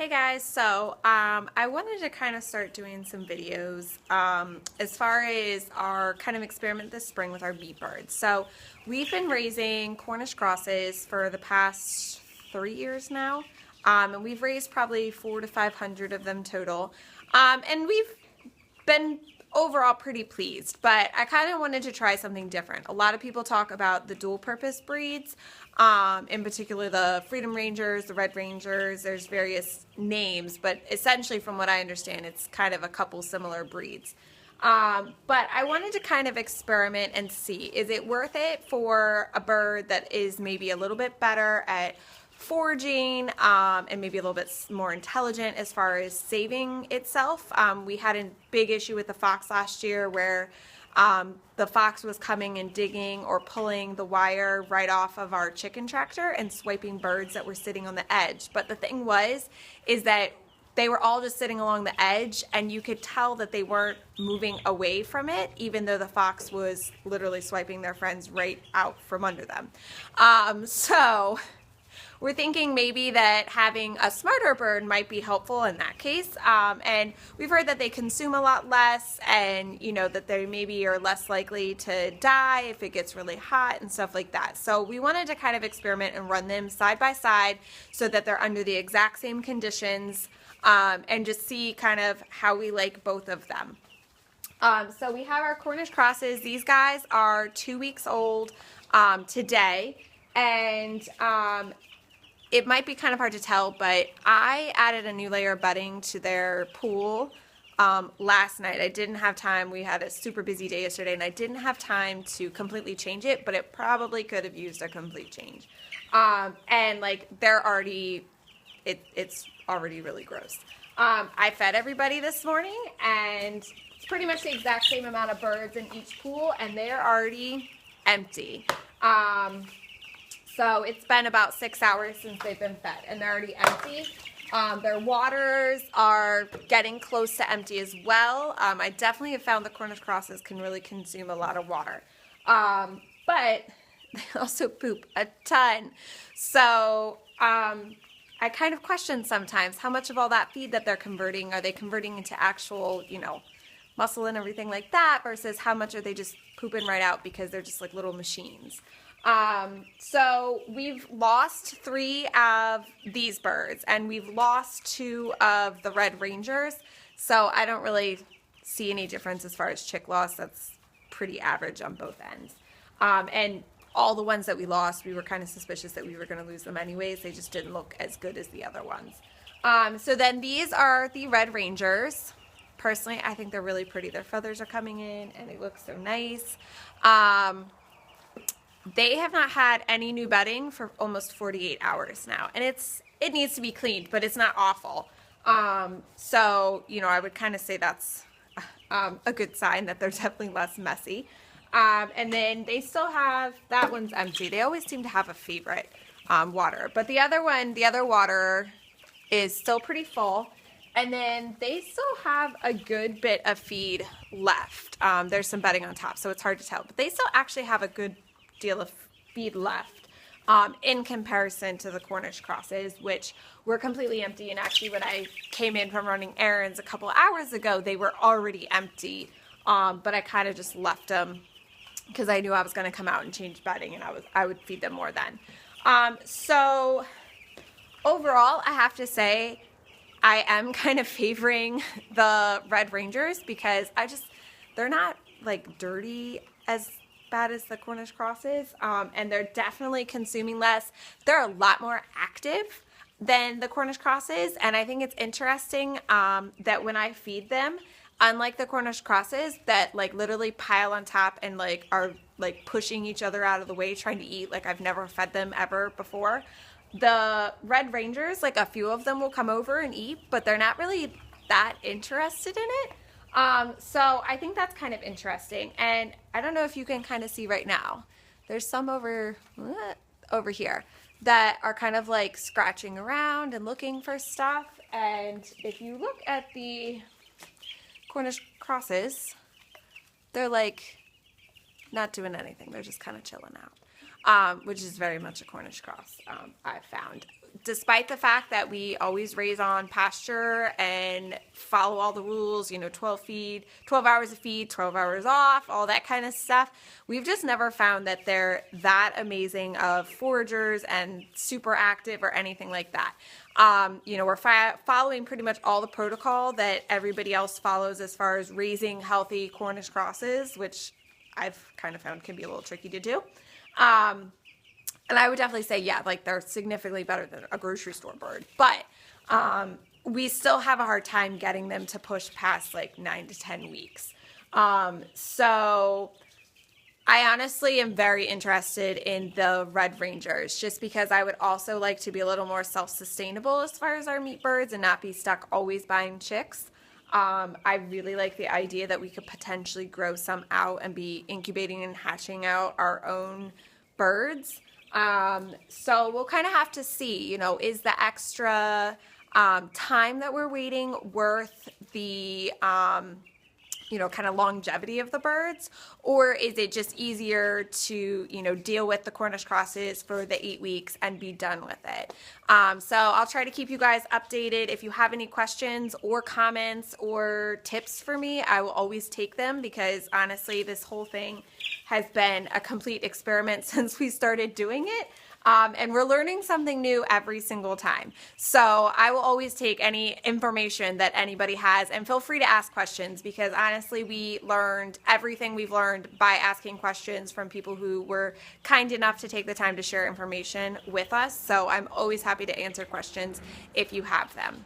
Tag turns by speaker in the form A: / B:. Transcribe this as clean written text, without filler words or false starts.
A: Hey guys, so I wanted to kind of start doing some videos as far as our kind of experiment this spring with our bee birds. So we've been raising Cornish crosses for the past 3 years now, and we've raised probably 400 to 500 of them total, and we've been overall pretty pleased, but I kind of wanted to try something different. A lot of people talk about the dual purpose breeds, in particular the Freedom Rangers, the Red Rangers. There's various names, but essentially from what I understand, it's kind of a couple similar breeds. But I wanted to kind of experiment and see, is it worth it for a bird that is maybe a little bit better at foraging and maybe a little bit more intelligent as far as saving itself. We had a big issue with the fox last year where the fox was coming and digging or pulling the wire right off of our chicken tractor and swiping birds that were sitting on the edge. But the thing is that they were all just sitting along the edge, and you could tell that they weren't moving away from it, even though the fox was literally swiping their friends right out from under them. So we're thinking maybe that having a smarter bird might be helpful in that case. And we've heard that they consume a lot less, and that they maybe are less likely to die if it gets really hot and stuff like that. So we wanted to kind of experiment and run them side by side so that they're under the exact same conditions, and just see kind of how we like both of them. So we have our Cornish crosses. These guys are 2 weeks old today, and it might be kind of hard to tell, but I added a new layer of bedding to their pool last night. I didn't have time. We had a super busy day yesterday, and I didn't have time to completely change it, but it probably could have used a complete change. And like they're already, it's already really gross. I fed everybody this morning, and it's pretty much the exact same amount of birds in each pool, and they're already empty. So it's been about 6 hours since they've been fed, and they're already empty. Their waters are getting close to empty as well. I definitely have found the Cornish crosses can really consume a lot of water. But they also poop a ton. So I kind of question sometimes how much of all that feed that they're converting, are they converting into actual, muscle and everything like that, versus how much are they just pooping right out because they're just like little machines. So we've lost 3 of these birds, and we've lost 2 of the Red Rangers. So I don't really see any difference as far as chick loss. That's pretty average on both ends. And all the ones that we lost, we were kind of suspicious that we were going to lose them anyways. They just didn't look as good as the other ones. So then these are the Red Rangers. Personally, I think they're really pretty. Their feathers are coming in, and it looks so nice. They have not had any new bedding for almost 48 hours now, and it needs to be cleaned, but it's not awful. So I would kind of say that's a good sign that they're definitely less messy. And then they still have, that one's empty. They always seem to have a favorite water, but the other water is still pretty full. And then they still have a good bit of feed left. There's some bedding on top, so it's hard to tell, but they still actually have a good deal of feed left in comparison to the Cornish crosses, which were completely empty. And actually, when I came in from running errands a couple hours ago, they were already empty, but I kind of just left them because I knew I was going to come out and change bedding, and I would feed them more then. So overall, I have to say I am kind of favoring the Red Rangers because they're not like dirty as bad as the Cornish crosses, and they're definitely consuming less. They're a lot more active than the Cornish crosses, and I think it's interesting that when I feed them, unlike the Cornish crosses that like literally pile on top and like are like pushing each other out of the way trying to eat, like I've never fed them ever before. The Red Rangers, like a few of them will come over and eat, but they're not really that interested in it. So I think that's kind of interesting, and I don't know if you can kind of see right now. There's some over here that are kind of like scratching around and looking for stuff, and if you look at the Cornish crosses, they're like not doing anything. They're just kind of chilling out, which is very much a Cornish cross, I've found. despite the fact that we always raise on pasture and follow all the rules, 12 hours of feed, 12 hours off, all that kind of stuff, we've just never found that they're that amazing of foragers and super active or anything like that. We're following pretty much all the protocol that everybody else follows as far as raising healthy Cornish crosses, which I've kind of found can be a little tricky to do. And I would definitely say, yeah, like they're significantly better than a grocery store bird. But we still have a hard time getting them to push past like 9 to 10 weeks. So I honestly am very interested in the Red Rangers just because I would also like to be a little more self-sustainable as far as our meat birds and not be stuck always buying chicks. I really like the idea that we could potentially grow some out and be incubating and hatching out our own birds. So we'll kind of have to see, is the extra time that we're waiting worth the, kind of longevity of the birds, or is it just easier to, deal with the Cornish crosses for the 8 weeks and be done with it? So I'll try to keep you guys updated. If you have any questions or comments or tips for me, I will always take them because honestly, this whole thing has been a complete experiment since we started doing it. And we're learning something new every single time. So I will always take any information that anybody has and feel free to ask questions because honestly, we learned everything we've learned by asking questions from people who were kind enough to take the time to share information with us. So I'm always happy to answer questions if you have them.